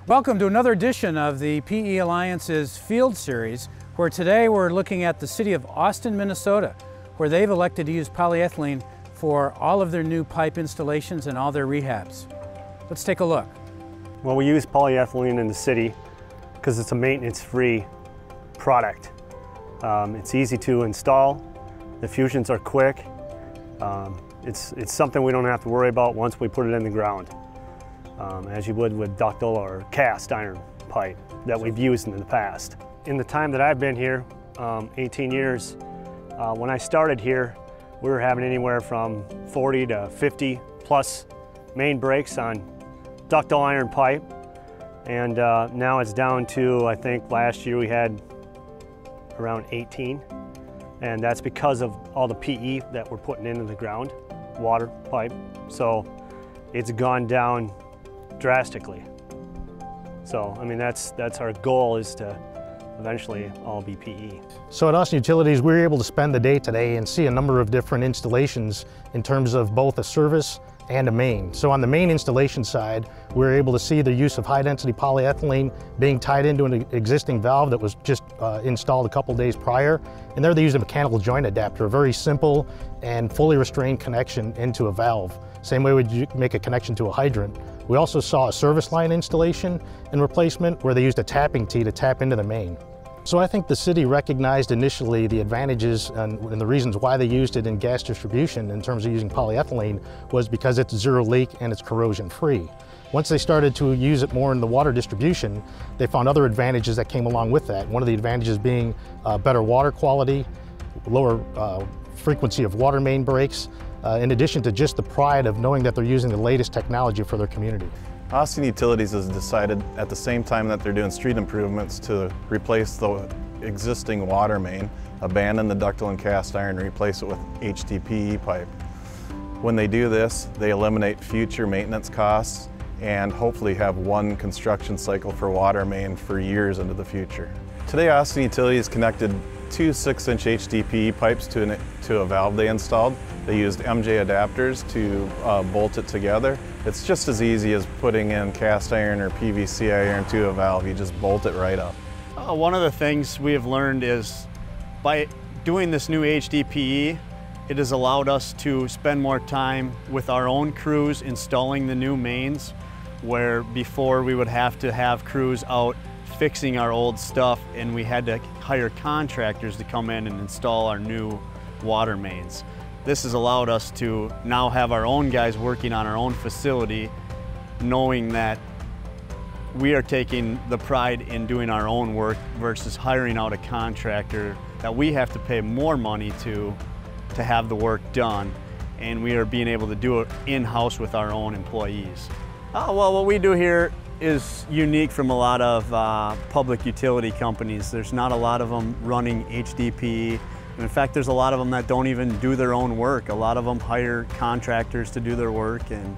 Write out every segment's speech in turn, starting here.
Welcome to another edition of the PE Alliance's Field Series, where today we're looking at the city of Austin, Minnesota, where they've elected to use polyethylene for all of their new pipe installations and all their rehabs. Let's take a look. Well, we use polyethylene in the city because it's a maintenance-free product. It's easy to install, the fusions are quick, it's something we don't have to worry about once we put it in the ground. As you would with ductile or cast iron pipe that we've used in the past. In the time that I've been here, 18 years, when I started here, we were having anywhere from 40 to 50 plus main breaks on ductile iron pipe. And now it's down to, I think last year we had around 18. And that's because of all the PE that we're putting into the ground, water pipe. So it's gone down drastically. So, I mean, that's our goal, is to eventually all be PE. So at Austin Utilities, we were able to spend the day today and see a number of different installations in terms of both a service and a main. So on the main installation side, we were able to see the use of high-density polyethylene being tied into an existing valve that was just installed a couple days prior. And there they used a mechanical joint adapter, a very simple and fully restrained connection into a valve. Same way we'd make a connection to a hydrant. We also saw a service line installation and replacement where they used a tapping tee to tap into the main. So I think the city recognized initially the advantages and the reasons why they used it in gas distribution in terms of using polyethylene was because it's zero leak and it's corrosion free. Once they started to use it more in the water distribution, they found other advantages that came along with that. One of the advantages being better water quality, lower frequency of water main breaks, in addition to just the pride of knowing that they're using the latest technology for their community. Austin Utilities has decided at the same time that they're doing street improvements to replace the existing water main, abandon the ductile and cast iron, and replace it with HDPE pipe. When they do this, they eliminate future maintenance costs and hopefully have one construction cycle for water main for years into the future. Today, Austin Utilities connected two 6-inch HDPE pipes to a valve they installed. They used MJ adapters to bolt it together. It's just as easy as putting in cast iron or PVC iron to a valve. You just bolt it right up. One of the things we have learned is by doing this new HDPE, it has allowed us to spend more time with our own crews installing the new mains, where before we would have to have crews out fixing our old stuff and we had to hire contractors to come in and install our new water mains. This has allowed us to now have our own guys working on our own facility, knowing that we are taking the pride in doing our own work versus hiring out a contractor that we have to pay more money to have the work done, and we are being able to do it in-house with our own employees. Well, what we do here is unique from a lot of public utility companies. There's not a lot of them running HDPE. And in fact, there's a lot of them that don't even do their own work. A lot of them hire contractors to do their work. And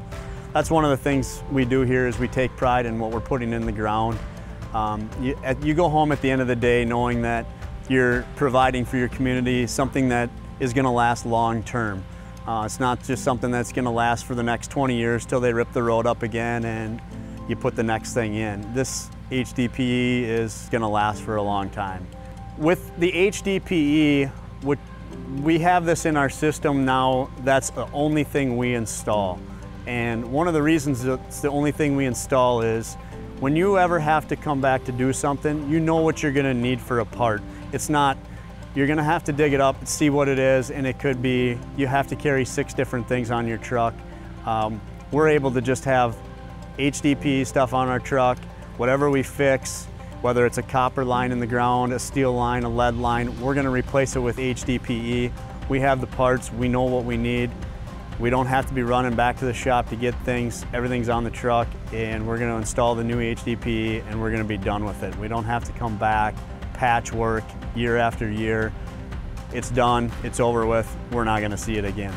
that's one of the things we do here, is we take pride in what we're putting in the ground. You go home at the end of the day knowing that you're providing for your community something that is gonna last long term. It's not just something that's gonna last for the next 20 years till they rip the road up again and you put the next thing in. This HDPE is gonna last for a long time. With the HDPE, we have this in our system now. That's the only thing we install. And one of the reasons it's the only thing we install is when you ever have to come back to do something, you know what you're gonna need for a part. It's not, you're gonna have to dig it up and see what it is, and it could be you have to carry 6 different things on your truck. We're able to just have HDPE stuff on our truck, whatever we fix, whether it's a copper line in the ground, a steel line, a lead line, we're gonna replace it with HDPE. We have the parts, we know what we need. We don't have to be running back to the shop to get things. Everything's on the truck, and we're gonna install the new HDPE and we're gonna be done with it. We don't have to come back, patchwork year after year. It's done, it's over with, we're not gonna see it again.